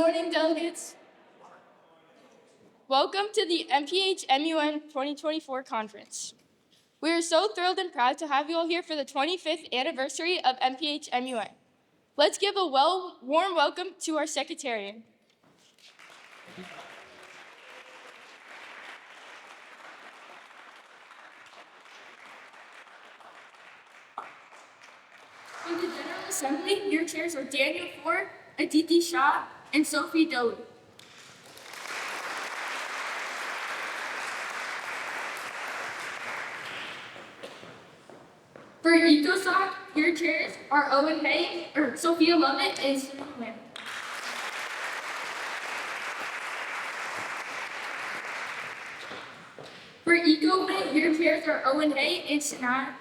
morning, delegates. Welcome to the MPHMUN 2024 conference. We are so thrilled and proud to have you all here for the 25th anniversary of MPHMUN. Let's give a warm welcome to our secretariat. For the General Assembly, your chairs are Daniel Ford, Aditi Shah, and Sophie Doe. For ECOSOC, your chairs are Owen Hay, Sophia Lovett, and Susan Wynn. For EcoWin, your chairs are Owen Hay and Sana.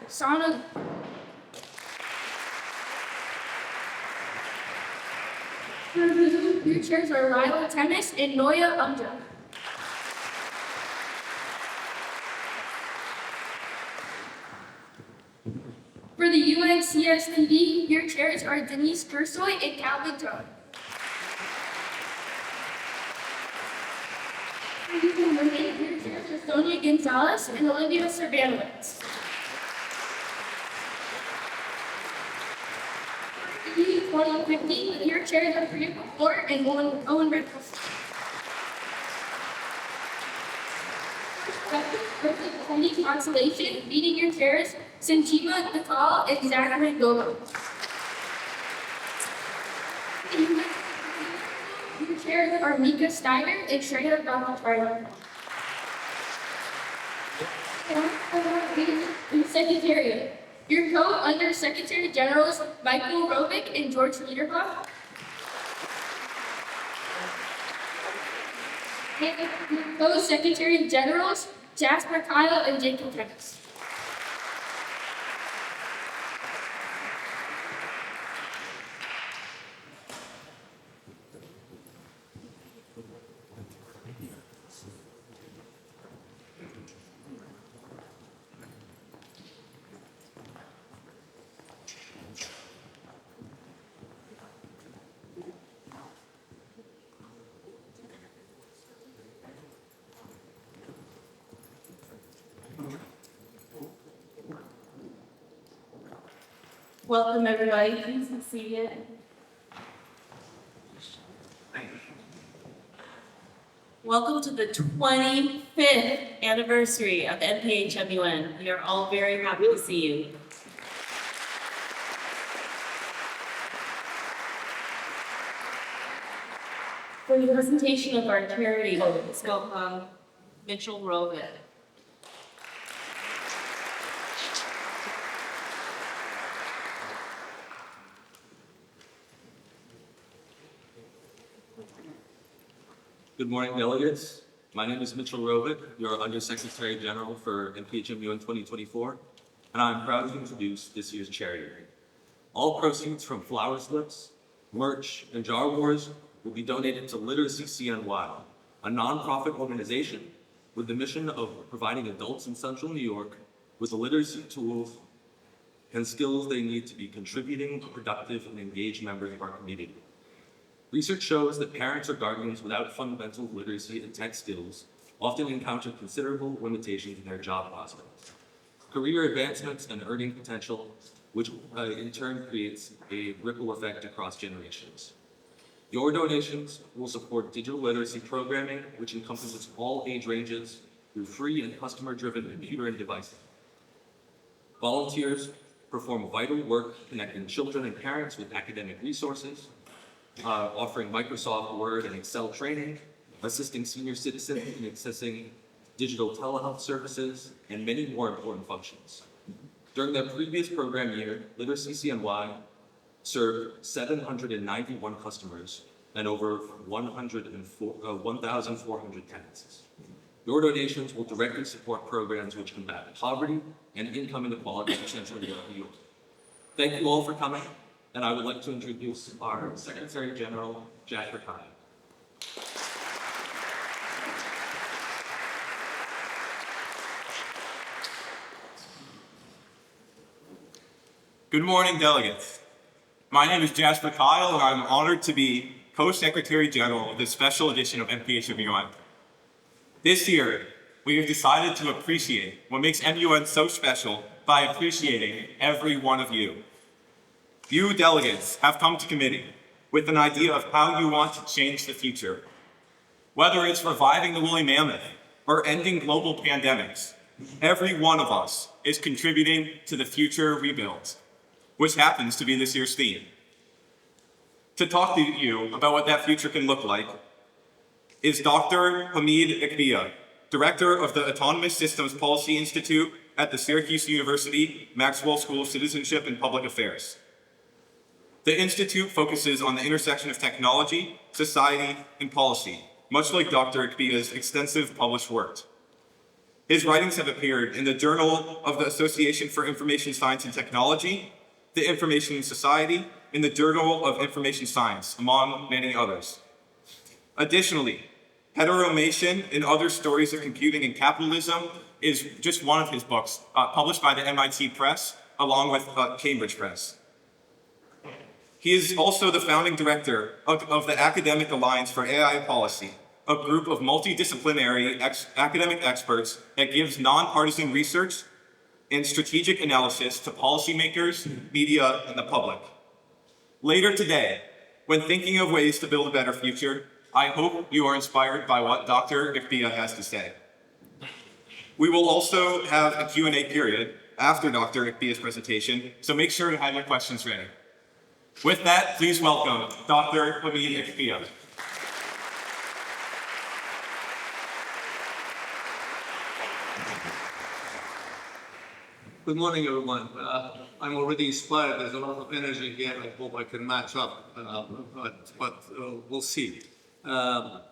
For Blue, your chairs are Lila Temis and Noya Umja. For the UNCSTV, your chairs are Denise Kersoy and Calvin Tone. For UNWomen, your chairs are Sonia Gonzalez and Olivia Cervanowitz. For EU 2050, your chairs are Priya Kapoor and Owen Rickles. For the Kennedy Constellation, leading your chairs, Sanjeeva Natal and Zachary Golo. Your chairs are Mika Steiner and Shreya Ramatwala. Secretariat. Your co-Under-Secretary Generals Michael Rovick and George Niederbach. And your co-Secretary Generals Jasper Kyle and Jacob Tennis. Welcome, everybody. Please be seated. Welcome to the 25th anniversary of MPHMUN. We are all very happy to see you. For the presentation of our charity, let's welcome Mitchell Rovitt. Good morning, delegates. My name is Mitchell Rovitt, your Undersecretary General for MPHMUN 2024, and I'm proud to introduce this year's charity. All proceeds from flower slips, merch, and jar wars will be donated to Literacy CNY, a nonprofit organization with the mission of providing adults in Central New York with the literacy tools and skills they need to be contributing, productive, and engaged members of our community. Research shows that parents or guardians without fundamental literacy and tech skills often encounter considerable limitations in their job prospects, career advancements, and earning potential, which in turn creates a ripple effect across generations. Your donations will support digital literacy programming, which encompasses all age ranges through free and customer-driven computer and devices. Volunteers perform vital work connecting children and parents with academic resources, offering Microsoft Word and Excel training, assisting senior citizens in accessing digital telehealth services, and many more important functions. During their previous program year, Literacy CNY served 791 customers and over 1,400 tenants. Your donations will directly support programs which combat poverty and income inequality in Central New York. Thank you all for coming. And I would like to introduce our Secretary General, Jasper Kyle. Good morning, delegates. My name is Jasper Kyle, and I'm honored to be Co-Secretary General of the special edition of MPHMUN. This year, we have decided to appreciate what makes MUN so special by appreciating every one of you. You delegates have come to committee with an idea of how you want to change the future. Whether it's reviving the woolly mammoth or ending global pandemics, every one of us is contributing to the future we build, which happens to be this year's theme. To talk to you about what that future can look like is Dr. Hamid Ekbia, Director of the Autonomous Systems Policy Institute at the Syracuse University Maxwell School of Citizenship and Public Affairs. The Institute focuses on the intersection of technology, society, and policy, much like Dr. Ekbia's extensive published work. His writings have appeared in the Journal of the Association for Information Science and Technology, the Information Society, and the Journal of Information Science, among many others. Additionally, Heteromation and Other Stories of Computing and Capitalism is just one of his books, published by the MIT Press, along with Cambridge Press. He is also the founding director of the Academic Alliance for AI Policy, a group of multidisciplinary academic experts that gives nonpartisan research and strategic analysis to policymakers, media, and the public. Later today, when thinking of ways to build a better future, I hope you are inspired by what Dr. Ekbia has to say. We will also have a Q&A period after Dr. Ekbia's presentation, so make sure to have your questions ready. With that, please welcome Dr. Hamid Ekbia. Good morning, everyone. I'm already inspired. There's a lot of energy here. I hope I can match up, but we'll see. I'm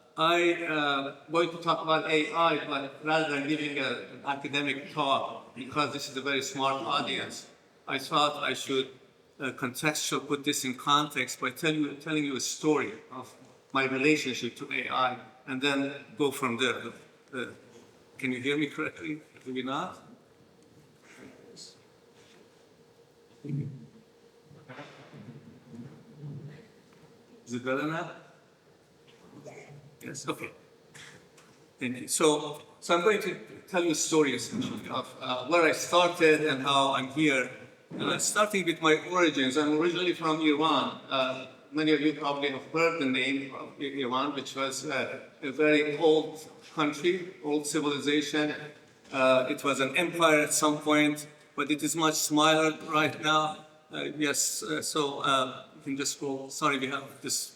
going to talk about AI, but rather than giving an academic talk, because this is a very smart audience, I thought I should put this in context by telling you a story of my relationship to AI, and then go from there. Can you hear me correctly? Maybe not? Is it better now? Yes, okay. Thank you. So I'm going to tell you a story essentially of where I started and how I'm here. Starting with my origins, I'm originally from Iran. Many of you probably have heard the name of Iran, which was a very old country, old civilization. It was an empire at some point, but it is much smaller right now. You can just go. Sorry, we have this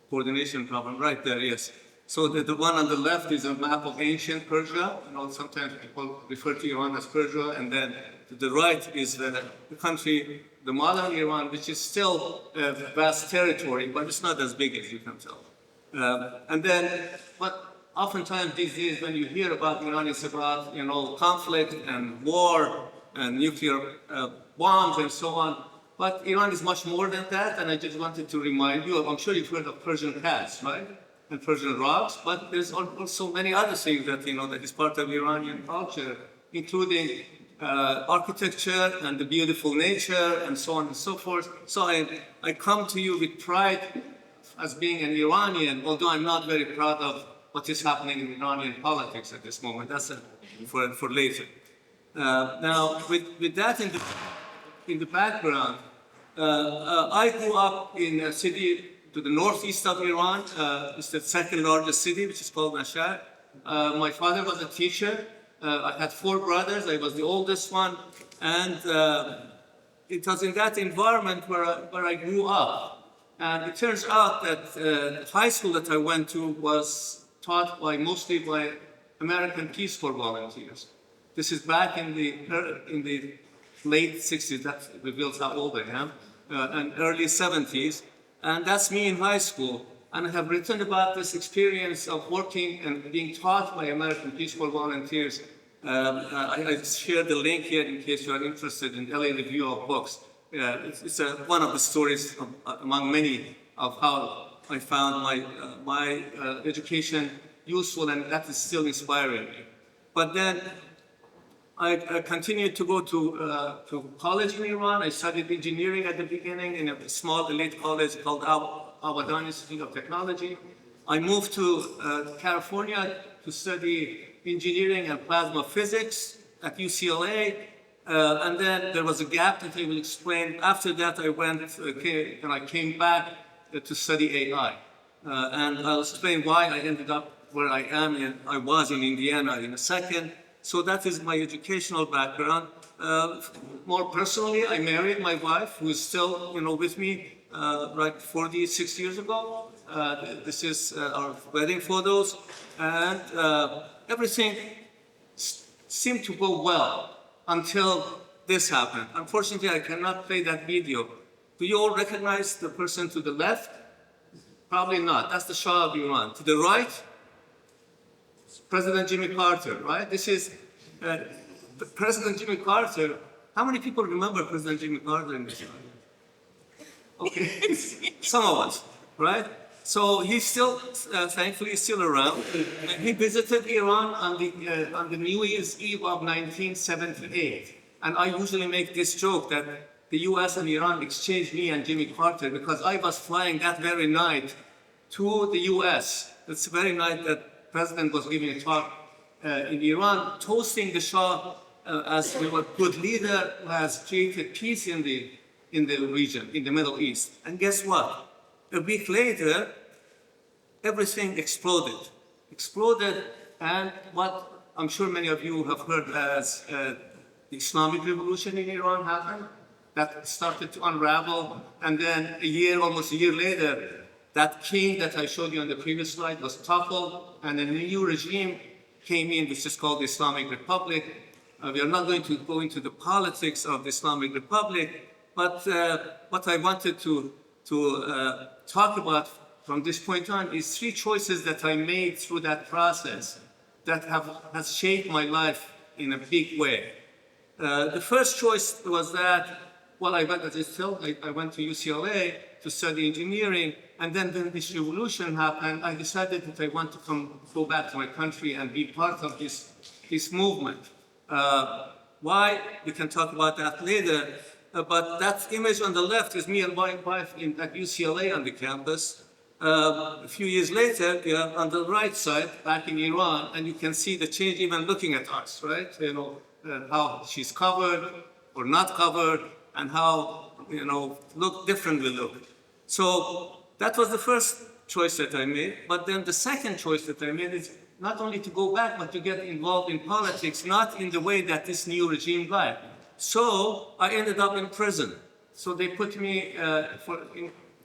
coordination problem right there, yes. So the one on the left is a map of ancient Persia. Sometimes people refer to Iran as Persia, and then to the right is the country, the modern Iran, which is still a vast territory, but it's not as big as you can tell. But oftentimes these days when you hear about Iran, it's about conflict and war and nuclear bombs and so on. But Iran is much more than that, and I just wanted to remind you, I'm sure you've heard of Persian cats, right? And Persian rugs, but there's also many other things that is part of Iranian culture, including architecture and the beautiful nature and so on and so forth. So I come to you with pride as being an Iranian, although I'm not very proud of what is happening in Iranian politics at this moment. That's for later. Now, with that in the background, I grew up in a city to the northeast of Iran. It's the second largest city, which is called Mashhad. My father was a teacher. I had 4 brothers. I was the oldest one. And it was in that environment where I grew up. And it turns out that the high school that I went to was taught mostly by American Peace Corps volunteers. This is back in the late 60s. That reveals how old I am. And early 70s. And that's me in high school. And I have written about this experience of working and being taught by American Peace Corps volunteers. I shared the link here in case you are interested in LA Review of Books. It's one of the stories among many of how I found my education useful, and that is still inspiring me. But then I continued to go to college in Iran. I studied engineering at the beginning in a small elite college called Abadan Institute of Technology. I moved to California to study engineering and plasma physics at UCLA. And then there was a gap that I will explain. After that, I came back to study AI. And I'll explain why I ended up where I am, and I was in Indiana in a second. So that is my educational background. More personally, I married my wife, who is still, with me, right 46 years ago. This is our wedding photos, and everything seemed to go well until this happened. Unfortunately, I cannot play that video. Do you all recognize the person to the left? Probably not. That's the Shah of Iran. To the right, President Jimmy Carter, right? This is President Jimmy Carter. How many people remember President Jimmy Carter in this time? Okay, some of us, right? So he's still, thankfully, still around. And he visited Iran on the New Year's Eve of 1978. And I usually make this joke that the US and Iran exchanged me and Jimmy Carter because I was flying that very night to the US. It's the very night that President was giving a talk in Iran, toasting the Shah as a good leader who has created peace in the region, in the Middle East. And guess what? A week later, everything exploded. And what I'm sure many of you have heard as the Islamic Revolution in Iran happened. That started to unravel. And then almost a year later, that king that I showed you on the previous slide was toppled, and a new regime came in, which is called the Islamic Republic. We are not going to go into the politics of the Islamic Republic, but what I wanted to talk about from this point on is 3 choices that I made through that process that has shaped my life in a big way. The first choice was that, I went to UCLA to study engineering, and then when this revolution happened, I decided that I want to go back to my country and be part of this movement. Why? We can talk about that later. But that image on the left is me and my wife at UCLA on the campus. A few years later, we are on the right side, back in Iran, and you can see the change even looking at us, right? How she's covered or not covered, and how, different we look. So that was the first choice that I made. But then the second choice that I made is not only to go back, but to get involved in politics, not in the way that this new regime liked. So I ended up in prison. So they put me for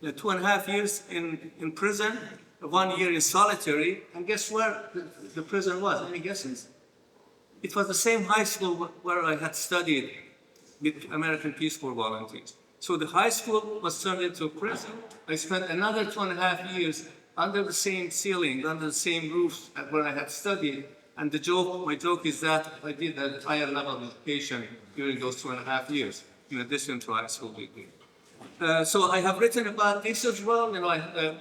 2.5 years in prison, 1 year in solitary. And guess where the prison was? Any guesses? It was the same high school where I had studied with American Peace Corps volunteers. So the high school was turned into a prison. I spent another 2.5 years under the same ceiling, under the same roof where I had studied. And my joke is that I did an higher level of education during those 2.5 years, in addition to high school degree. So I have written about this as well. I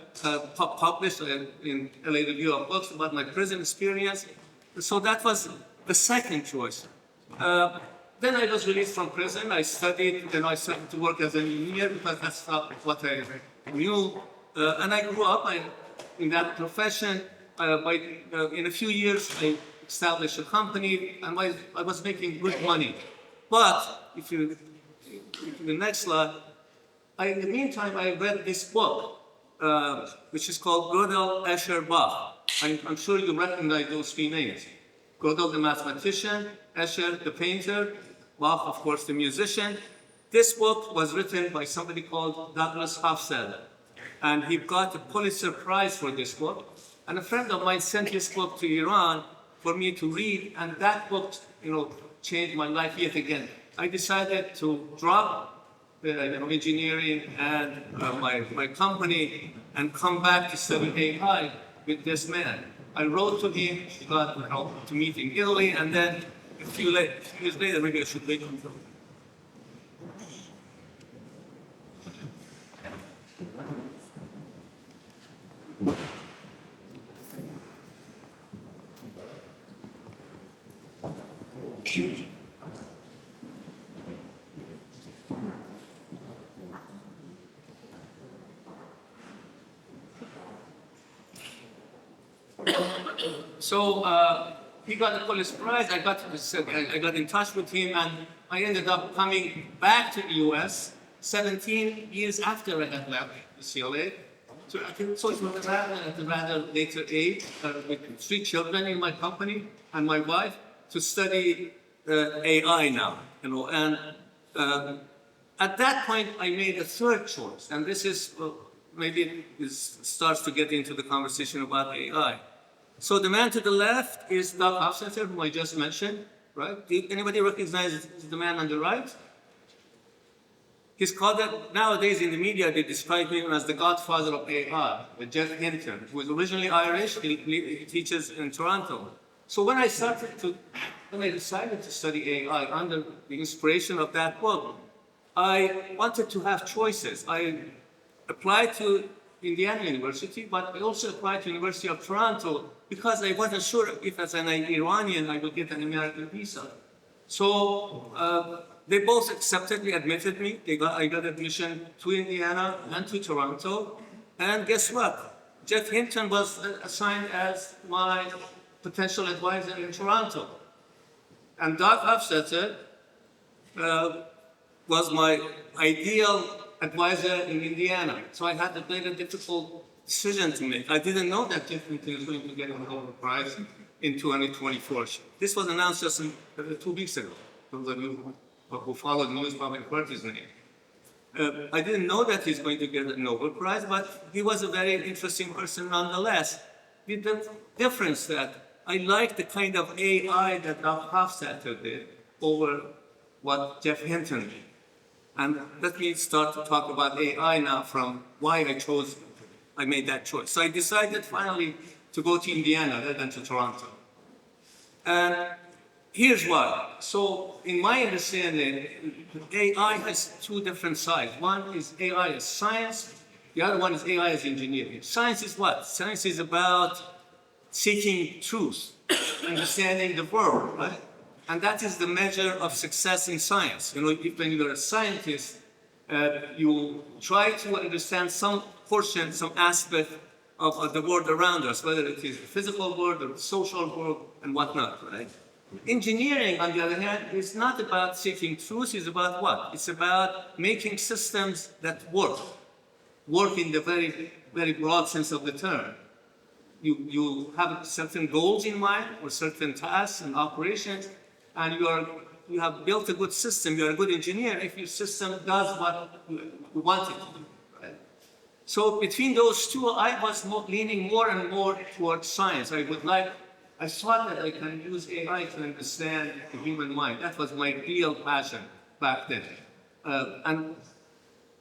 published in LA Review of Books about my prison experience. So that was the second choice. Then I was released from prison. I studied, then I started to work as an engineer because that's what I knew. And I grew up in that profession. In a few years, I established a company, and I was making good money. But if you the next slide, in the meantime, I read this book, which is called Gödel, Escher, Bach. I'm sure you recognize those 3 names. Gödel, the mathematician, Escher, the painter, Bach, of course, the musician. This book was written by somebody called Douglas Hofstadter, and he got a Pulitzer Prize for this book. And a friend of mine sent this book to Iran for me to read, and that book, changed my life yet again. I decided to drop engineering and my company and come back to study AI with this man. I wrote to him, got to meet in Italy, and then a few years later, maybe I should wait until. he got the Pulitzer Prize. I got in touch with him, and I ended up coming back to the U.S. 17 years after I had left UCLA. So I think so it was at a rather later age, with 3 children in my company and my wife, to study AI now. And at that point, I made a third choice, and this is maybe this starts to get into the conversation about AI. So the man to the left is Doug Hofstadter, whom I just mentioned, right? Anybody recognize the man on the right? He's called that nowadays in the media, they describe him as the godfather of AI, with Jeff Hinton, who is originally Irish. He teaches in Toronto. So when I decided to study AI under the inspiration of that book, I wanted to have choices. I applied to Indiana University, but I also applied to University of Toronto because I wasn't sure if as an Iranian I would get an American visa. So they both accepted me, admitted me. I got admission to Indiana and to Toronto. And guess what? Jeff Hinton was assigned as my potential advisor in Toronto. And Doug Hofstadter was my ideal advisor in Indiana. So I had a very difficult decision to make. I didn't know that Jeff Hinton was going to get a Nobel Prize in 2024. This was announced just 2 weeks ago. Who followed news probably heard his name. I didn't know that he's going to get a Nobel Prize, but he was a very interesting person nonetheless. With the difference that I like the kind of AI that Doug Hofstadter did over what Jeff Hinton did. And let me start to talk about AI now from why I made that choice. So I decided finally to go to Indiana rather than to Toronto. And here's why. So in my understanding, AI has 2 different sides. One is AI as science, the other one is AI as engineering. Science is what? Science is about seeking truth, understanding the world, right? And that is the measure of success in science. When you're a scientist, you try to understand some portion, some aspect of the world around us, whether it is the physical world or the social world and whatnot, right? Engineering, on the other hand, is not about seeking truth. It's about what? It's about making systems that work in the very, very broad sense of the term. You have certain goals in mind or certain tasks and operations, and you have built a good system. You're a good engineer if your system does what you want it to do. Right? So between those two, I was leaning more and more towards science. I thought that I can use AI to understand the human mind. That was my real passion back then. And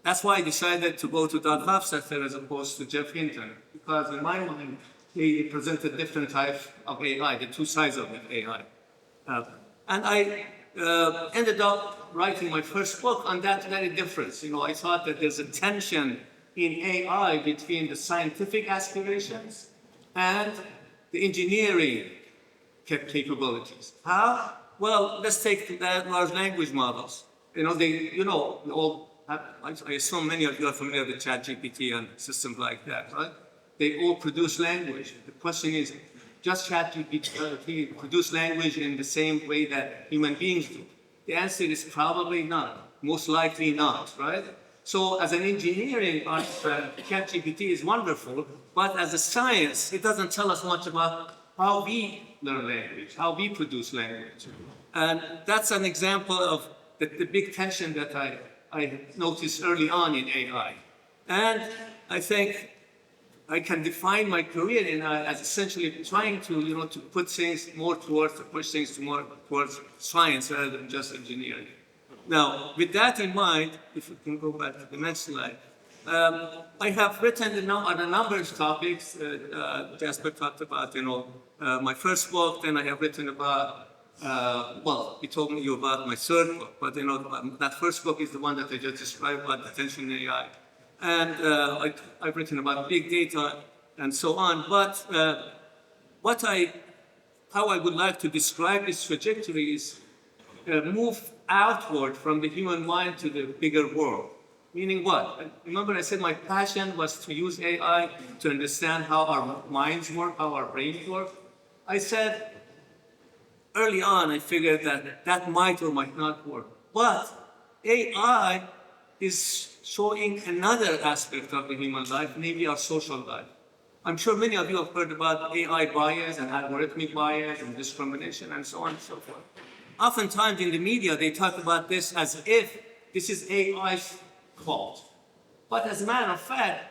that's why I decided to go to Doug Hofstadter as opposed to Jeff Hinton, because in my mind, he presented different types of AI, the 2 sides of AI. And I ended up writing my first book on that very difference. I thought that there's a tension in AI between the scientific aspirations and the engineering capabilities. How? Well, let's take the large language models. I assume many of you are familiar with ChatGPT and systems like that, right? They all produce language. The question is, does ChatGPT produce language in the same way that human beings do? The answer is probably not, most likely not, right? So as an engineering ChatGPT is wonderful, but as a science, it doesn't tell us much about how we learn language, how we produce language. And that's an example of the big tension that I noticed early on in AI. And I think I can define my career as essentially trying to put things more push things more towards science rather than just engineering. Now, with that in mind, if we can go back to the next slide, I have written on a number of topics. Jasper talked about, my first book. Then I have written about, he told me about my third book, but that first book is the one that I just described about attention AI. And I've written about big data and so on. But how I would like to describe this trajectory is move outward from the human mind to the bigger world. Meaning what? Remember I said my passion was to use AI to understand how our minds work, how our brains work. I said, early on, I figured that that might or might not work. But AI is showing another aspect of the human life, namely our social life. I'm sure many of you have heard about AI bias and algorithmic bias and discrimination and so on and so forth. Oftentimes in the media, they talk about this as if this is AI's fault. But as a matter of fact,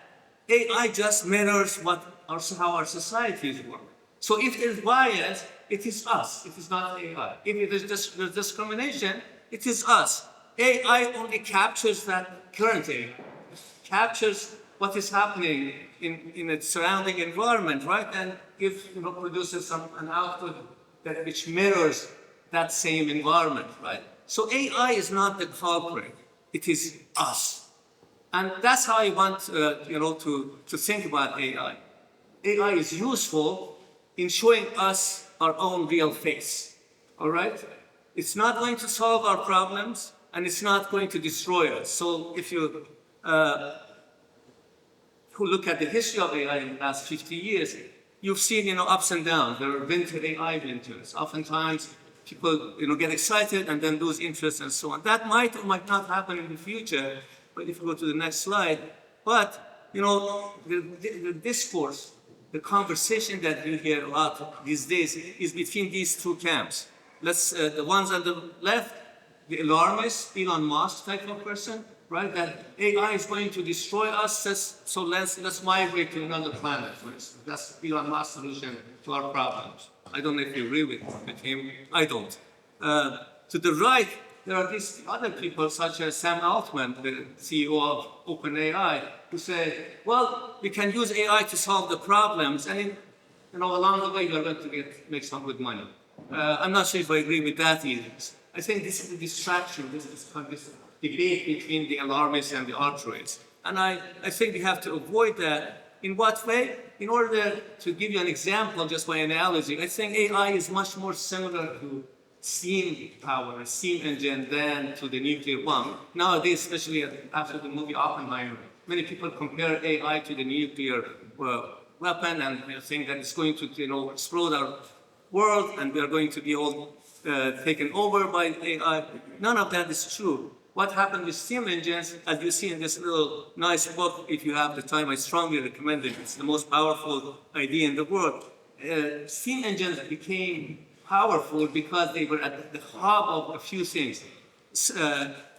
AI just mirrors how our societies work. So if there's bias, it is us, it is not AI. If there's discrimination, it is us. AI only captures that current AI, captures what is happening in its surrounding environment, right? And produces an output which mirrors that same environment, right? So AI is not the culprit, it is us. And that's how I want to think about AI. AI is useful in showing us our own real face, all right? It's not going to solve our problems, and it's not going to destroy us. So if you who look at the history of AI in the last 50 years, you've seen ups and downs. There are winter AI winters. Oftentimes, people get excited and then lose interest and so on. That might or might not happen in the future. But if you go to the next slide, but the discourse, the conversation that you hear a lot these days is between these two camps. The ones on the left, the alarmist, Elon Musk type of person, right? That AI is going to destroy us, so let's migrate to another planet, for instance. That's Elon Musk's solution to our problems. I don't know if you agree with him. I don't. To the right, there are these other people, such as Sam Altman, the CEO of OpenAI, who say, well, we can use AI to solve the problems, and along the way, you're going to make some good money. I'm not sure if I agree with that either. I think this is a distraction, this debate between the alarmists and the altruists. And I think we have to avoid that. In what way? In order to give you an example, just by analogy, I think AI is much more similar to steam power, a steam engine, than to the nuclear bomb. Nowadays, especially after the movie Oppenheimer, many people compare AI to the nuclear weapon and think that it's going to explode our world and we are going to be all taken over by AI. None of that is true. What happened with steam engines, as you see in this little nice book, if you have the time, I strongly recommend it. It's the most powerful idea in the world. Steam engines became powerful because they were at the hub of a few things.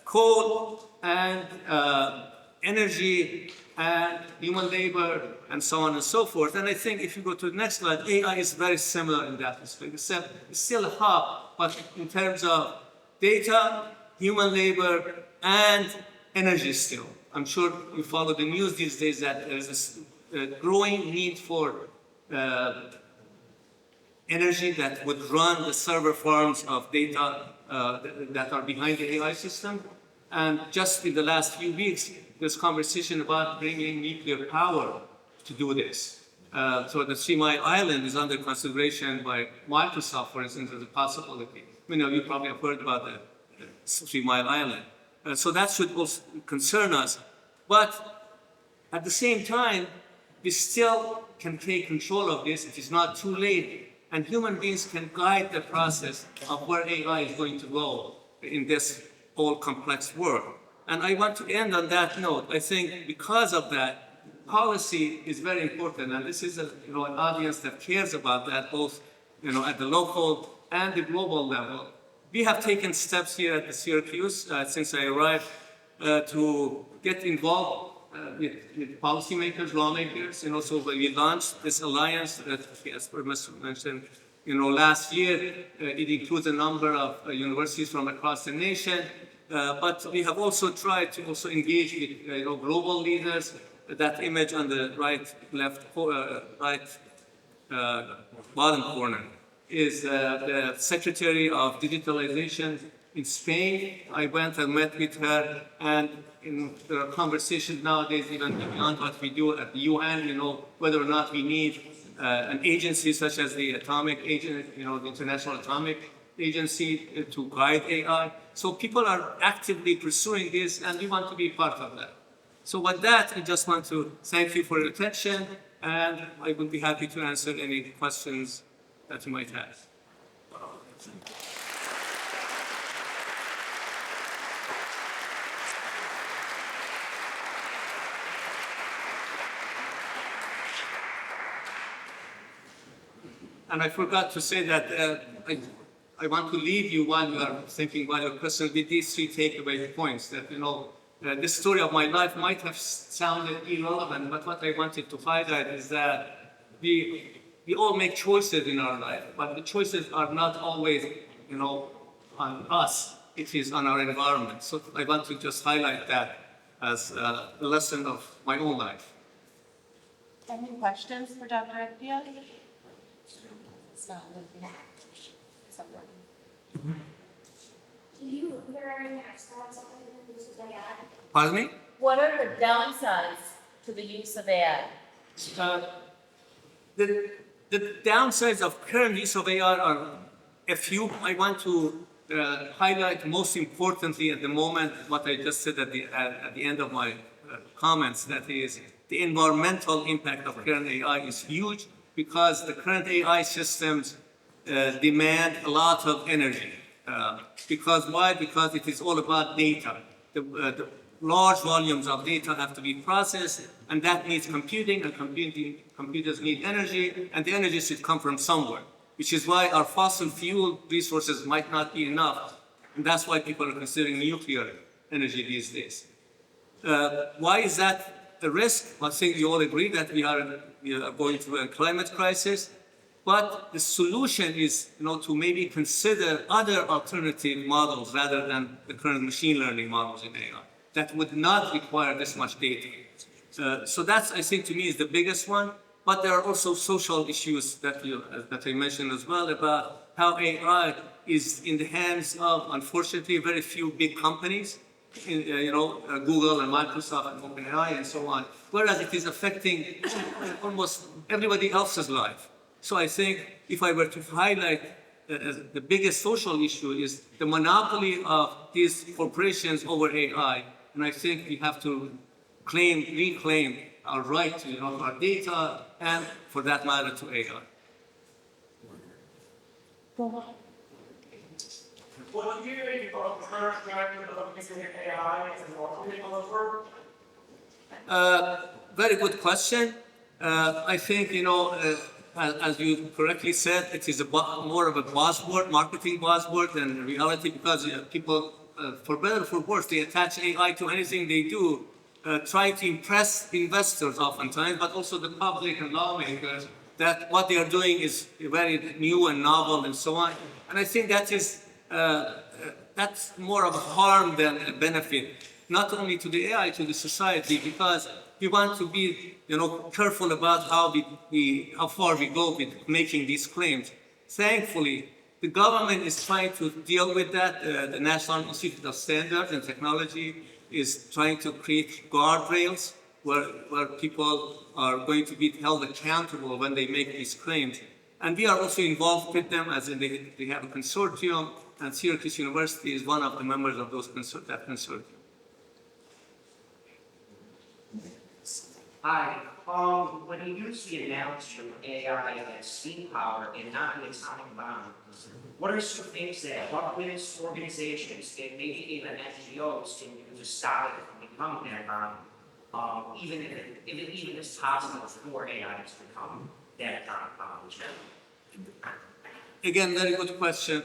Coal and energy and human labor and so on and so forth. And I think if you go to the next slide, AI is very similar in that respect. It's still a hub, but in terms of data, human labor, and energy still. I'm sure you follow the news these days that there is a growing need for energy that would run the server farms of data that are behind the AI system. And just in the last few weeks, there's conversation about bringing nuclear power to do this. So the 3 Mile Island is under consideration by Microsoft, for instance, as a possibility. You probably have heard about the 3 Mile Island. So that should also concern us. But at the same time, we still can take control of this. It is not too late. And human beings can guide the process of where AI is going to go in this whole complex world. And I want to end on that note. I think because of that, policy is very important. And this is an audience that cares about that, both at the local and the global level. We have taken steps here at the Syracuse since I arrived to get involved with policymakers, lawmakers, so we launched this alliance that, as Professor mentioned, last year. It includes a number of universities from across the nation, but we have also tried to also engage with global leaders. That image on the right bottom corner is the Secretary of Digitalization in Spain. I went and met with her, and in the conversations nowadays, even beyond what we do at the UN, whether or not we need an agency such as the Atomic Agent, the International Atomic Agency to guide AI. So people are actively pursuing this, and we want to be part of that. So with that, I just want to thank you for your attention, and I would be happy to answer any questions that you might have. And I forgot to say that I want to leave you while you are thinking about your question with these three takeaway points that, this story of my life might have sounded irrelevant, but what I wanted to highlight is that we all make choices in our life, but the choices are not always, on us. It is on our environment. So I want to just highlight that as a lesson of my own life. Any questions for Dr. Akpia? Do you hear any experts on the use of AI? Pardon me? What are the downsides to the use of AI? The downsides of current use of AI are a few. I want to highlight most importantly at the moment what I just said at the end of my comments, that is the environmental impact of current AI is huge because the current AI systems demand a lot of energy. Why? Because it is all about data. The large volumes of data have to be processed, and that needs computing, and computers need energy, and the energy should come from somewhere, which is why our fossil fuel resources might not be enough, and that's why people are considering nuclear energy these days. Why is that a risk? I think you all agree that we are going through a climate crisis. But the solution is, to maybe consider other alternative models rather than the current machine learning models in AI that would not require this much data. So that's, I think, to me, is the biggest one. But there are also social issues that I mentioned as well about how AI is in the hands of, unfortunately, very few big companies, Google and Microsoft and OpenAI and so on, whereas it is affecting almost everybody else's life. So I think if I were to highlight the biggest social issue is the monopoly of these corporations over AI. And I think we have to reclaim our right to our data and, for that matter, to AI. What do you think about the current trend of using AI as an alternative developer? Very good question. I think, as you correctly said, it is more of a buzzword, marketing buzzword than reality, because people, for better or for worse, they attach AI to anything they do, try to impress investors oftentimes, but also the public and lawmakers, that what they are doing is very new and novel and so on. And I think that's more of a harm than a benefit, not only to the AI, to the society, because we want to be, careful about how far we go with making these claims. Thankfully, the government is trying to deal with that. The National Institute of Standards and Technology is trying to create guardrails where people are going to be held accountable when they make these claims. And we are also involved with them, as in they have a consortium, and Syracuse University is one of the members of that consortium. Hi. When you use the analogy of AI as steam power and not an atomic bomb, what are some things that governments, organizations, and maybe even NGOs can do to stop it from becoming that bomb, even if it's possible for AI to become that atomic bomb? Again, very good question.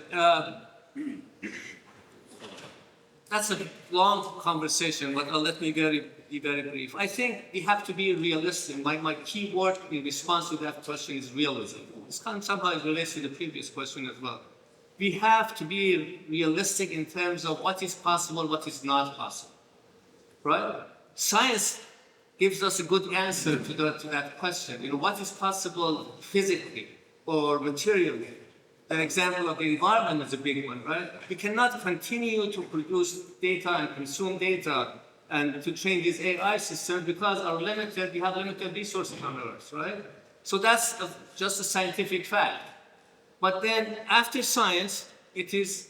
That's a long conversation, but let me be very brief. I think we have to be realistic. My key word in response to that question is realism. This somehow relates to the previous question as well. We have to be realistic in terms of what is possible, what is not possible, right? Science gives us a good answer to that question. What is possible physically or materially? An example of the environment is a big one, right? We cannot continue to produce data and consume data and to train these AI systems because we have limited resources on Earth, right? So that's just a scientific fact. But then after science, it is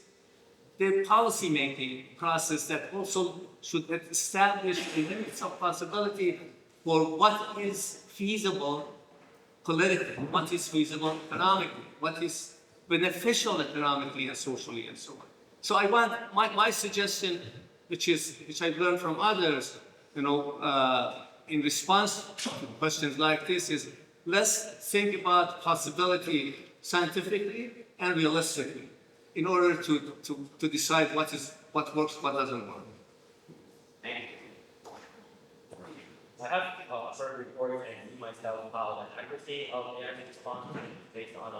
the policy-making process that also should establish the limits of possibility for what is feasible politically, what is feasible economically, what is beneficial economically and socially and so on. So I want my suggestion, which I've learned from others, in response to questions like this is let's think about possibility scientifically and realistically in order to decide what works, what doesn't work. Thank you. I have heard reports and you myself about the accuracy of AI response based on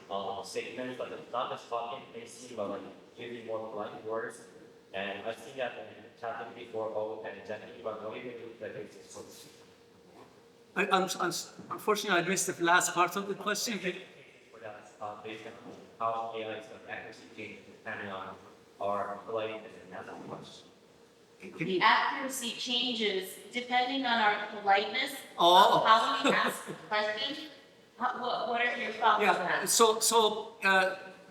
our statements, but it's not just talking, they seem like giving more blunt words. And I've seen that in chatting before, and exactly, but no even that it's Unfortunately, I missed the last part of the question. for that based on how AI's accuracy changes depending on our politeness and that's the question. The accuracy changes depending on our politeness Oh. of how we ask the question. What are your thoughts on Yeah. that? So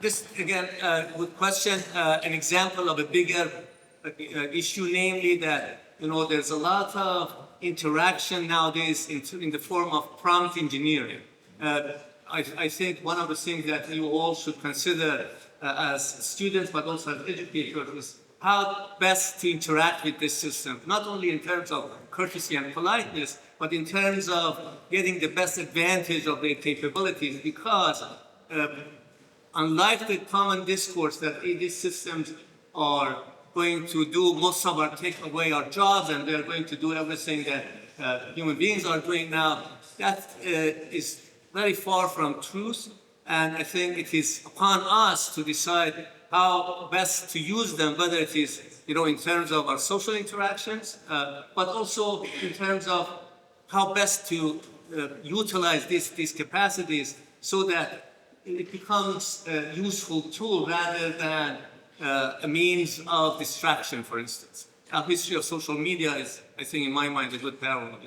this again would question an example of a bigger issue, namely that there's a lot of interaction nowadays in the form of prompt engineering. I think one of the things that you all should consider as students, but also as educators, is how best to interact with this system, not only in terms of courtesy and politeness, but in terms of getting the best advantage of their capabilities, because unlike the common discourse that these systems are going to do most of our take away our jobs and they're going to do everything that human beings are doing now, that is very far from truth. And I think it is upon us to decide how best to use them, whether it is in terms of our social interactions, but also in terms of how best to utilize these capacities so that it becomes a useful tool rather than a means of distraction, for instance. Our history of social media is, I think, in my mind, a good parallel.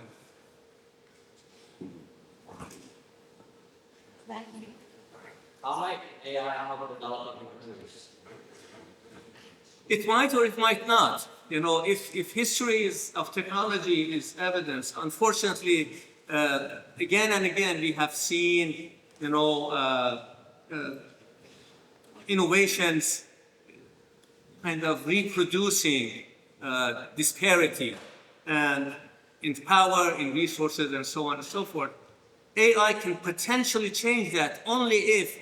How might AI help develop improvements? It might or it might not. If history of technology is evidence, unfortunately, again and again we have seen, innovations kind of reproducing disparity and in power, in resources, and so on and so forth. AI can potentially change that only if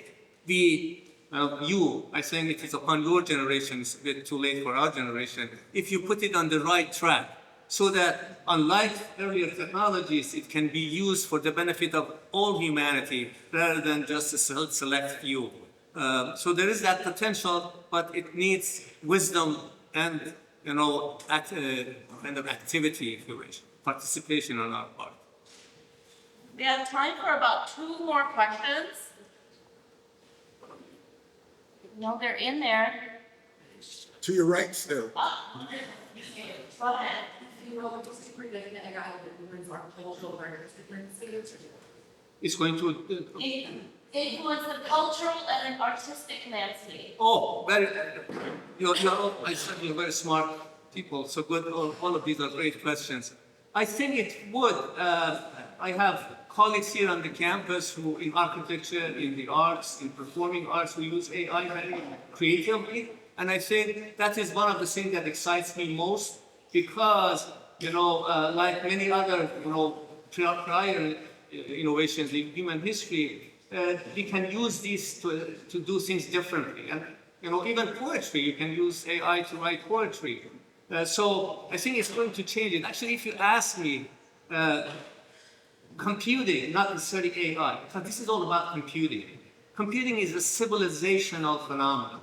I think it is upon your generation, it's a bit too late for our generation, if you put it on the right track, so that unlike earlier technologies, it can be used for the benefit of all humanity rather than just a select few. So there is that potential, but it needs wisdom and kind of activity, if you wish, participation on our part. We have time for about 2 more questions. No, they're in there. To your right still. Go ahead. It's going to Influence the cultural and artistic landscape. I said you're very smart people, so good. All of these are great questions. I think it would. I have colleagues here on the campus who, in architecture, in the arts, in performing arts, who use AI very creatively. And I think that is one of the things that excites me most because, like many other, prior innovations in human history, we can use these to do things differently. And, even poetry, you can use AI to write poetry. So I think it's going to change it. Actually, if you ask me, computing, not necessarily AI, because this is all about computing. Computing is a civilizational phenomenon.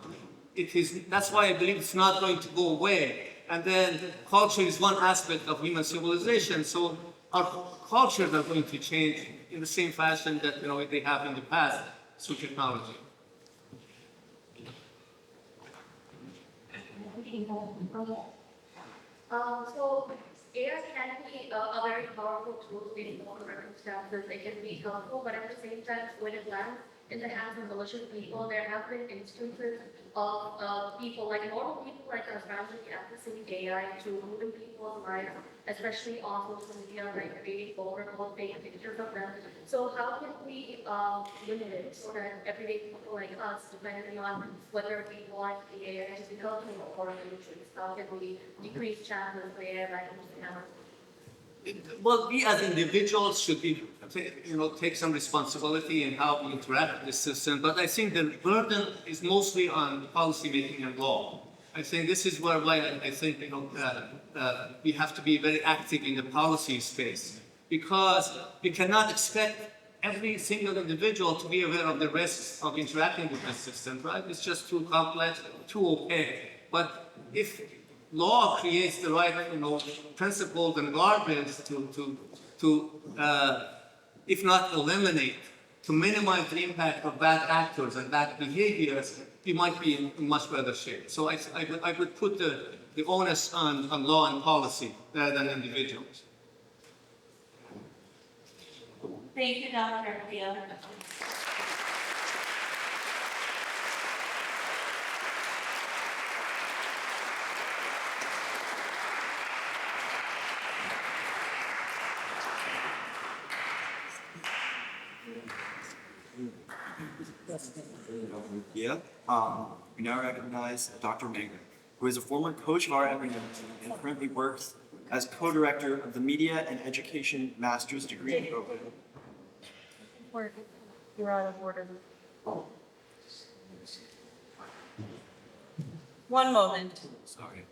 That's why I believe it's not going to go away. And then culture is one aspect of human civilization. So our cultures are going to change in the same fashion that they have in the past through technology. So AI can be a very powerful tool in all circumstances. It can be helpful, but at the same time, when it lands in the hands of malicious people. There have been instances of people, like normal people like our family, accessing AI to ruin people's lives, especially on social media, like creating vulnerable fake pictures of them. So how can we limit it so that everyday people like us, depending on whether we want the AI to become more malicious, how can we decrease chances for AI victims to happen? Well, we as individuals should be, take some responsibility in how we interact with the system. But I think the burden is mostly on policy making and law. I think this is why I think we have to be very active in the policy space, because we cannot expect every single individual to be aware of the risks of interacting with the system, right? It's just too complex, too opaque. But if law creates the right, principles and guardrails if not eliminate, to minimize the impact of bad actors and bad behaviors, we might be in much better shape. So I would put the onus on law and policy rather than individuals. Thank you, Dr. Garcia. Yeah. We now recognize Dr. Manger, who is a former coach of our team and currently works as co-director of the Media and Education Master's Degree Program. You're out of order. One moment. Sorry.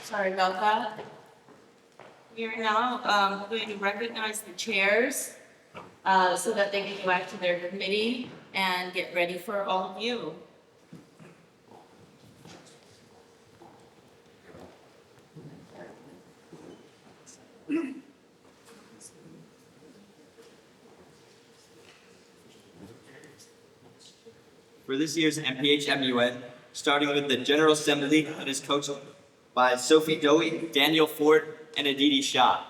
Sorry about that. We are now going to recognize the chairs so that they can go back to their committee and get ready for all of you. For this year's MPHMUN, starting with the General Assembly that is coached by Sophie Dowie, Daniel Ford, and Aditi Shah.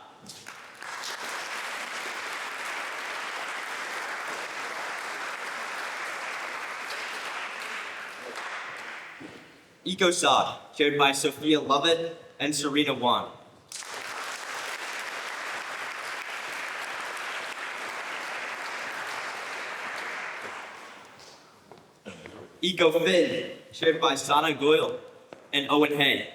ECOSOC, chaired by Sophia Lovett and Serena Wan. EcoFin, chaired by Sana Goyle and Owen Hay.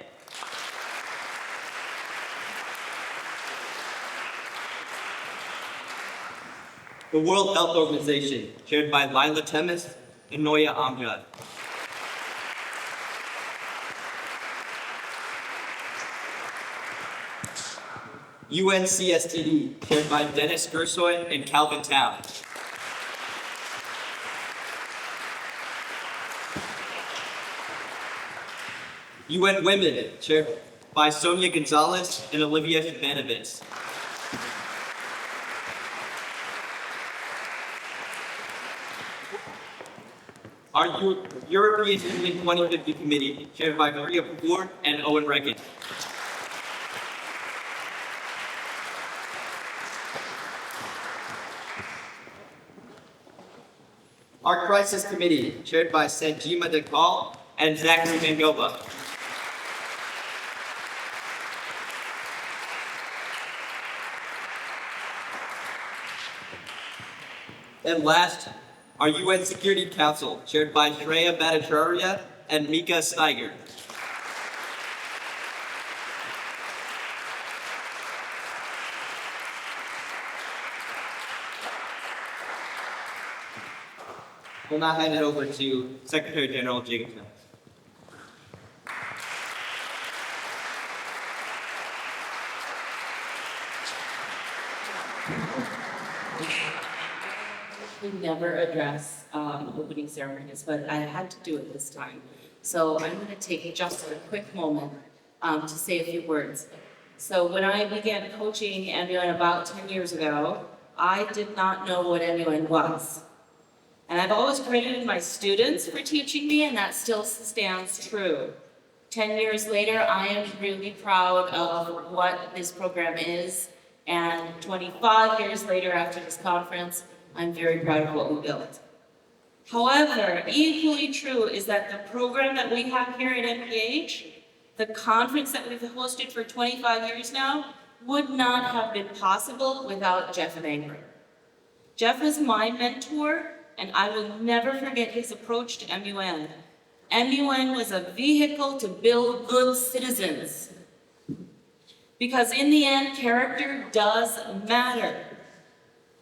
The World Health Organization, chaired by Lila Temis and Noya Amjad. UNCSTD, chaired by Dennis Gersoy and Calvin Town. UN Women, chaired by Sonia Gonzalez and Olivia Shimanovitz. Our European Union 2050 Committee, chaired by Maria Ford and Owen Reckon. Our Crisis Committee, chaired by Sanjima Dekal and Zachary Mangoba. And last, our UN Security Council, chaired by Shreya Bhattacharya and Mika Steiger. We'll now hand it over to Secretary General Jacobson. We never address opening ceremonies, but I had to do it this time. So I'm going to take just a quick moment to say a few words. So when I began coaching MUN about 10 years ago, I did not know what MUN was. And I've always credited my students for teaching me, and that still stands true. 10 years later, I am really proud of what this program is, and 25 years later after this conference, I'm very proud of what we built. However, equally true is that the program that we have here at MPH, the conference that we've hosted for 25 years now, would not have been possible without Jeff Mangrum. Jeff is my mentor, and I will never forget his approach to MUN. MUN was a vehicle to build good citizens. Because in the end, character does matter.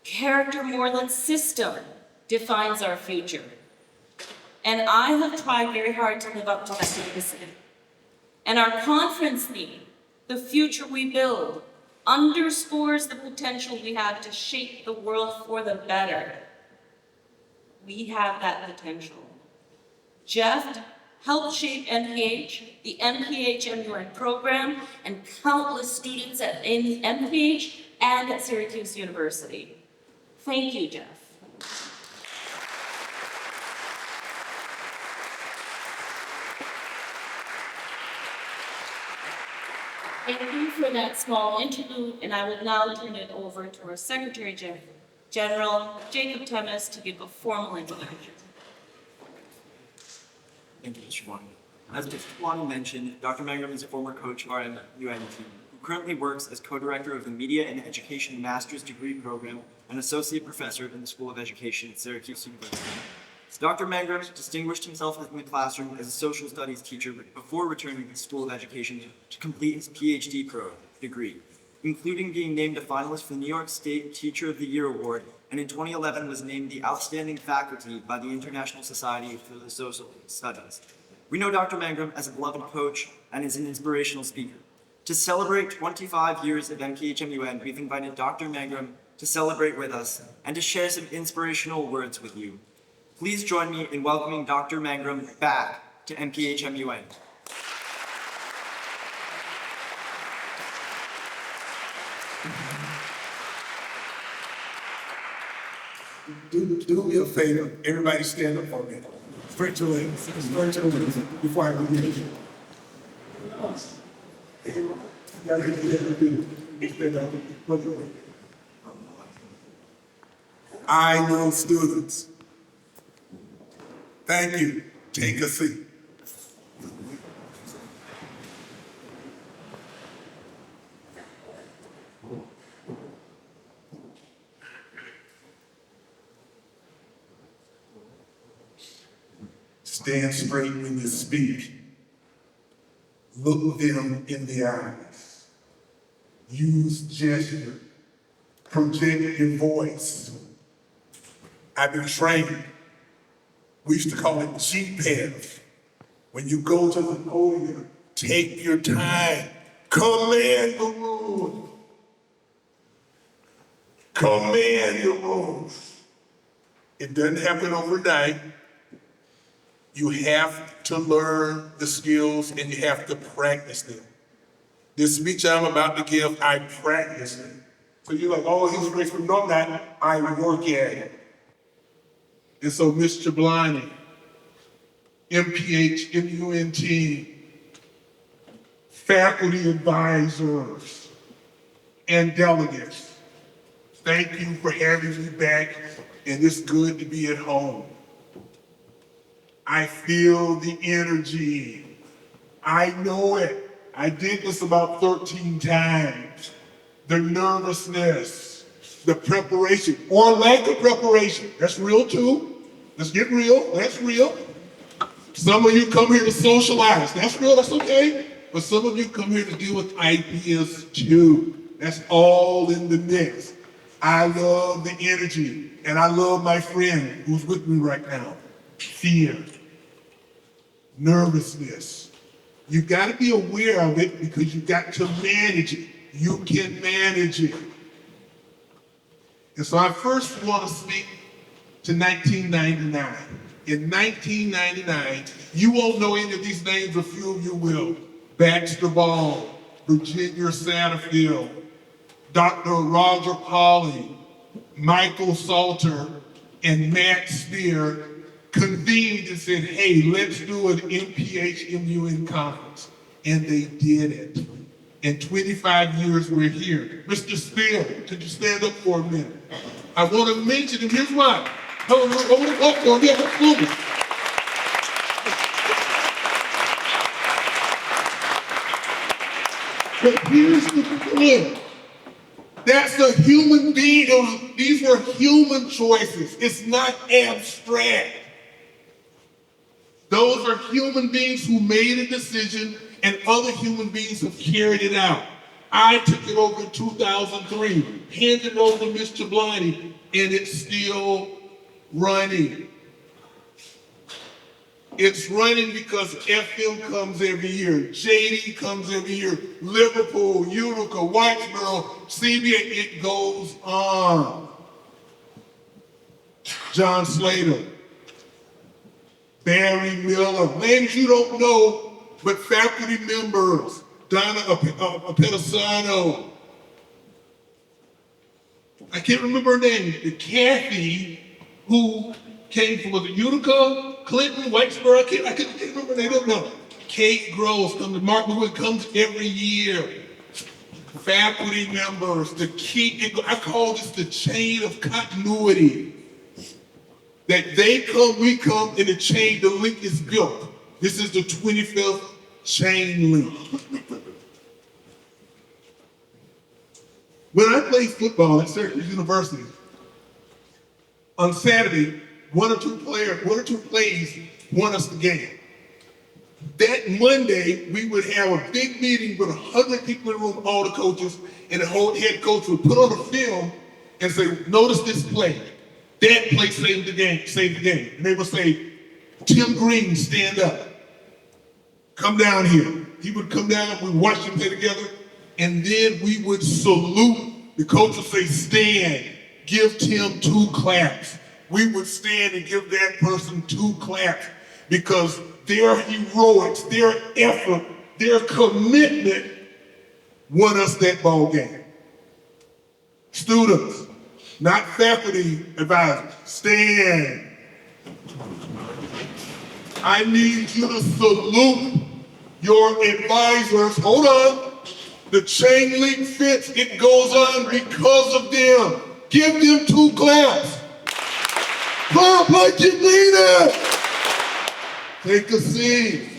Character more than system defines our future. And I have tried very hard to live up to that simplicity. And our conference theme, The Future We Build, underscores the potential we have to shape the world for the better. We have that potential. Jeff helped shape MPH, the MPHMUN program, and countless students in MPH and at Syracuse University. Thank you, Jeff. Thank you for that small interlude, and I will now turn it over to our Secretary General, Jacob Temes, to give a formal introduction. Thank you, Mr. Wani. As Mr. Wani mentioned, Dr. Mangrum is a former coach of our MUN team, who currently works as co-director of the Media and Education Master's Degree Program and associate professor in the School of Education at Syracuse University. Dr. Mangrum distinguished himself in the classroom as a social studies teacher before returning to the School of Education to complete his PhD degree, including being named a finalist for the New York State Teacher of the Year Award, and in 2011 was named the Outstanding Faculty by the International Society for the Social Studies. We know Dr. Mangrum as a beloved coach and as an inspirational speaker. To celebrate 25 years of MPHMUN, we've invited Dr. Mangrum to celebrate with us and to share some inspirational words with you. Please join me in welcoming Dr. Mangrum back to MPHMUN. Do me a favor, everybody stand up for me. Stretch your legs, before I begin. I know students. Thank you. Take a seat. Stand straight when you speak. Look them in the eyes. Use gesture. Project your voice. I've been trained. We used to call it GPEV. When you go to the podium, take your time. Command the room. Command the room. It doesn't happen overnight. You have to learn the skills and you have to practice them. This speech I'm about to give, I practice it. So you're like, oh, he's grateful. No, I'm not. I work at it. And so, Mr. Blani, MPHMUN team, faculty advisors, and delegates, thank you for having me back, and it's good to be at home. I feel the energy. I know it. I did this about 13 times. The nervousness, the preparation, or lack of preparation. That's real too. Let's get real. That's real. Some of you come here to socialize. That's real. That's okay. But some of you come here to deal with ideas too. That's all in the mix. I love the energy, and I love my friend who's with me right now. Fear. Nervousness. You got to be aware of it because you got to manage it. You can manage it. And so I first want to speak to 1999. In 1999, you won't know any of these names, a few of you will. Baxter Ball, Virginia Satterfield, Dr. Roger Polley, Michael Salter, and Matt Spear convened and said, hey, let's do an MPHMUN conference. And they did it. In 25 years, we're here. Mr. Spear, could you stand up for a minute? I want to mention him. Here's why. Oh, yeah, absolutely. But here's the thing. That's a human being. These were human choices. It's not abstract. Those are human beings who made a decision, and other human beings have carried it out. I took it over in 2003, handed it over to Mr. Bliney, and it's still running. It's running because FM comes every year, JD comes every year, Liverpool, Utica, Whitesboro, CBA, it goes on. John Slater, Barry Miller, names you don't know, but faculty members, Donna Pedisano, I can't remember her name, Kathy, who came from, was it Utica, Clinton, Whitesboro, I can't remember, they don't know. Kate Groves, comes to Martin Wood, comes every year. Faculty members, the key, I call this the chain of continuity. That they come, we come, and the chain, the link is built. This is the 25th chain link. When I played football at Syracuse University, on Saturday, one or two plays won us the game. That Monday, we would have a big meeting with 100 people in the room, all the coaches, and the whole head coach would put on a film and say, notice this play. That play saved the game. And they would say, Tim Green, stand up. Come down here. He would come down, we'd watch them play together, and then we would salute. The coach would say, stand, give Tim 2 claps. We would stand and give that person 2 claps because their heroics, their effort, their commitment won us that ball game. Students, not faculty advisors, stand. I need you to salute your advisors. Hold on. The chain link fits, it goes on because of them. Give them 2 claps. Clap like you mean it. Take a seat.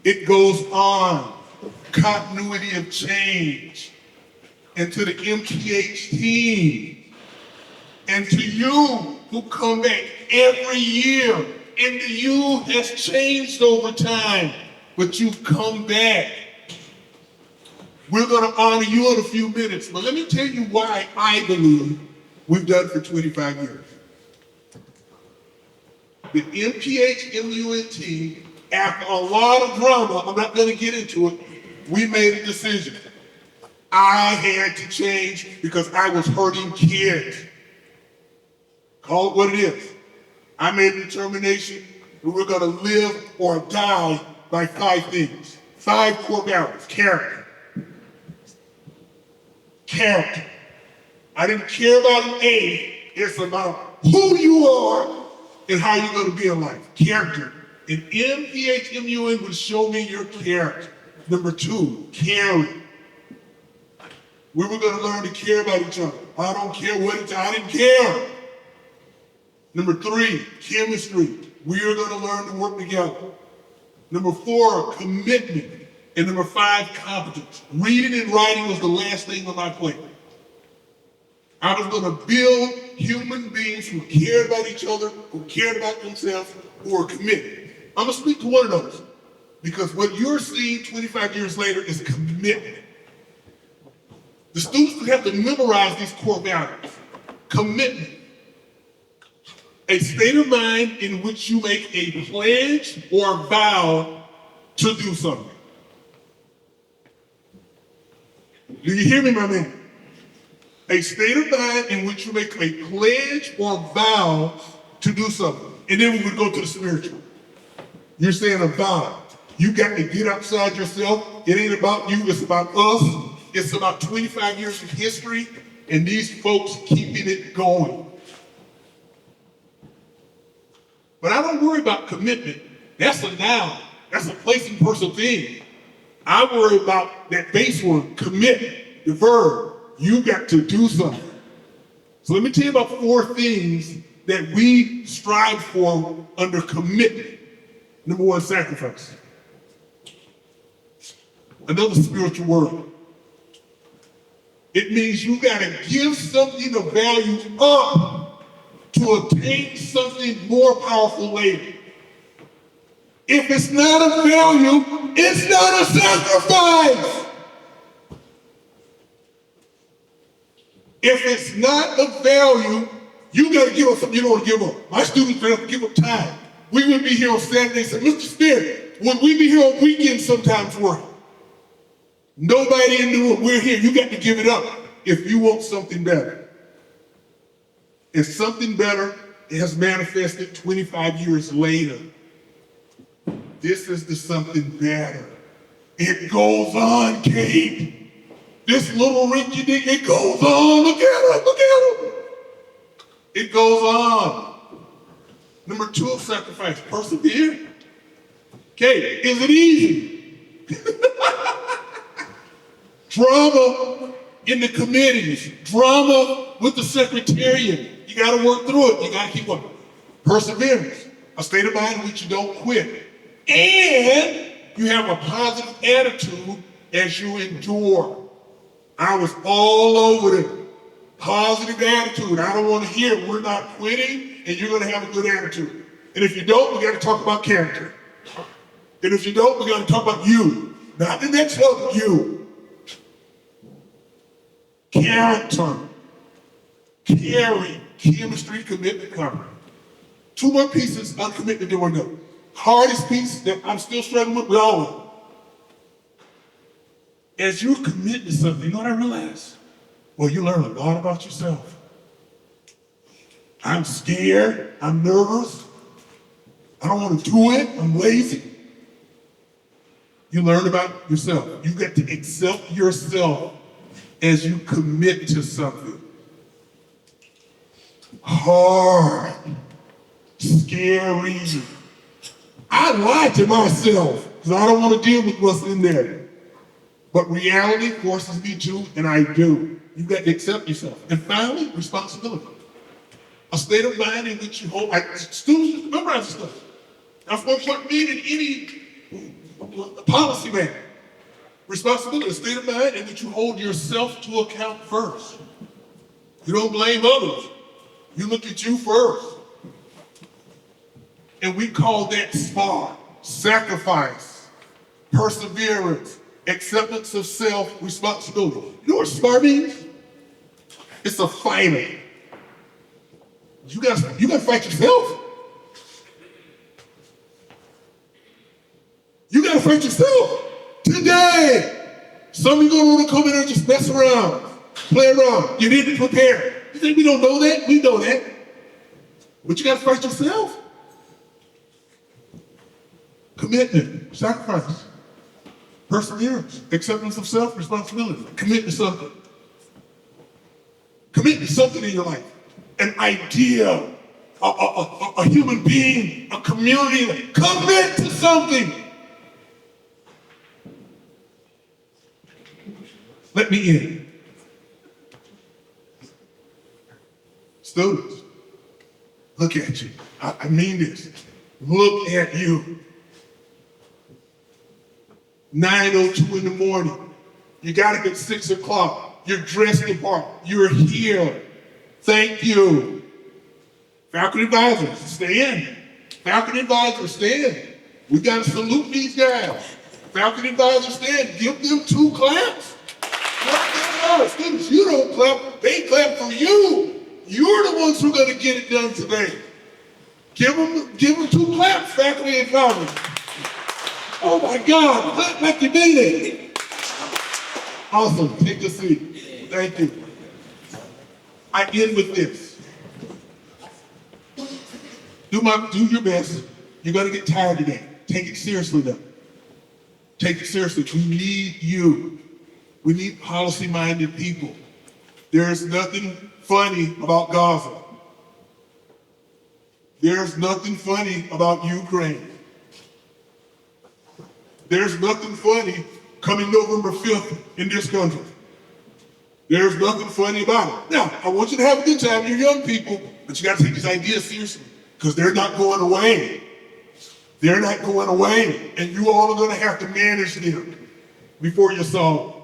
It goes on. Continuity of change. And to the MPH team. And to you who come back every year. And the you has changed over time. But you've come back. We're going to honor you in a few minutes. But let me tell you why I believe we've done it for 25 years. The MPHMUN team, after a lot of drama, I'm not going to get into it, we made a decision. I had to change because I was hurting kids. Call it what it is. I made a determination that we're going to live or die by 5 things. 5 core values. Character. Character. I didn't care about an A. It's about who you are and how you're going to be in life. Character. And MPHMUN would show me your character. Number 2, caring. We were going to learn to care about each other. I don't care what it's, I didn't care. Number 3, chemistry. We are going to learn to work together. Number 4, commitment. And number 5, competence. Reading and writing was the last thing on my plate. I was going to build human beings who cared about each other, who cared about themselves, who were committed. I'm going to speak to one of those because what you're seeing 25 years later is commitment. The students would have to memorize these core values. Commitment. A state of mind in which you make a pledge or vow to do something. Do you hear me, my man? A state of mind in which you make a pledge or vow to do something. And then we would go to the spiritual. You're saying a vow. You got to get outside yourself. It ain't about you, it's about us. It's about 25 years of history and these folks keeping it going. But I don't worry about commitment. That's a noun. That's a place and person thing. I worry about that base one, commit, the verb. You got to do something. So let me tell you about 4 things that we strive for under commitment. Number 1, sacrifice. Another spiritual word. It means you got to give something of value up to obtain something more powerful later. If it's not a value, it's not a sacrifice. If it's not a value, you got to give up something you don't want to give up. My students don't have to give up time. We would be here on Saturday and say, Mr. Spirit, would we be here on weekends sometimes working? Nobody in the room, we're here. You got to give it up if you want something better. And something better has manifested 25 years later. This is the something better. It goes on, Kate. This little rinky dink, it goes on. Look at him, look at him. It goes on. Number 2, sacrifice, persevere. Okay, is it easy? Drama in the committees, drama with the secretariat. You gotta work through it, you gotta keep working. Perseverance, a state of mind in which you don't quit. And you have a positive attitude as you endure. I was all over it. Positive attitude. I don't want to hear we're not quitting and you're going to have a good attitude. And if you don't, we got to talk about character. And if you don't, we got to talk about you. Not the next one, you. Character. Caring. Chemistry, commitment, cover. 2 more pieces on commitment that we're going. Hardest piece that I'm still struggling with, we all will. As you commit to something, you know what I realized? Well, you learn a lot about yourself. I'm scared, I'm nervous, I don't want to do it, I'm lazy. You learn about yourself. You get to accept yourself as you commit to something. Hard, scary. I lie to myself because I don't want to deal with what's in there. But reality forces me to, and I do. You got to accept yourself. And finally, responsibility. A state of mind in which you hold, students just memorize stuff. That's what put me in any policy matter. Responsibility, a state of mind in which you hold yourself to account first. You don't blame others. You look at you first. And we call that SPAR, sacrifice, perseverance, acceptance of self, responsibility. You know what SPAR means? It's a fighting. You gotta fight yourself. You gotta fight yourself. Today, some of you gonna wanna come in and just mess around, play around. You need to prepare. You think we don't know that? We know that. But you gotta fight yourself. Commitment, sacrifice, perseverance, acceptance of self, responsibility. Commit to something. Commit to something in your life. An idea, a human being, a community. Commit to something. Let me in. Students, look at you. I mean this. Look at you. 9:02 in the morning. You got up at 6 o'clock. You're dressed the part. You're here. Thank you. Faculty advisors, stay in. Faculty advisors, stay in. We got to salute these guys. Faculty advisors, stay in. Give them 2 claps. Students, you don't clap. They clap for you. You're the ones who are going to get it done today. Give them 2 claps, faculty advisors. Oh my God, clap like you did it. Awesome, take a seat. Thank you. I end with this. Do your best. You're gonna get tired today. Take it seriously though. Take it seriously. We need you. We need policy-minded people. There is nothing funny about Gaza. There's nothing funny about Ukraine. There's nothing funny coming November 5th in this country. There's nothing funny about it. Now, I want you to have a good time, you're young people, but you gotta take these ideas seriously, because they're not going away. They're not going away, and you all are gonna have to manage them before you solve them.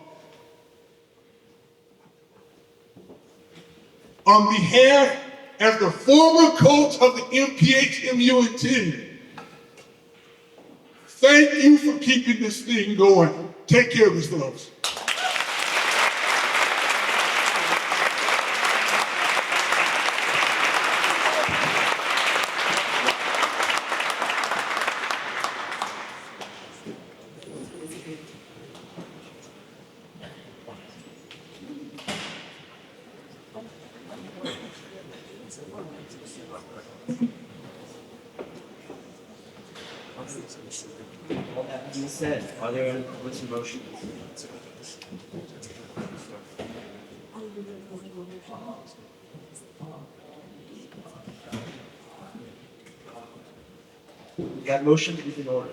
On behalf, as the former coach of the MPHMUN team, thank you for keeping this thing going. Take care of yourselves. All that being said, are there any comments or motions? That motion is in order.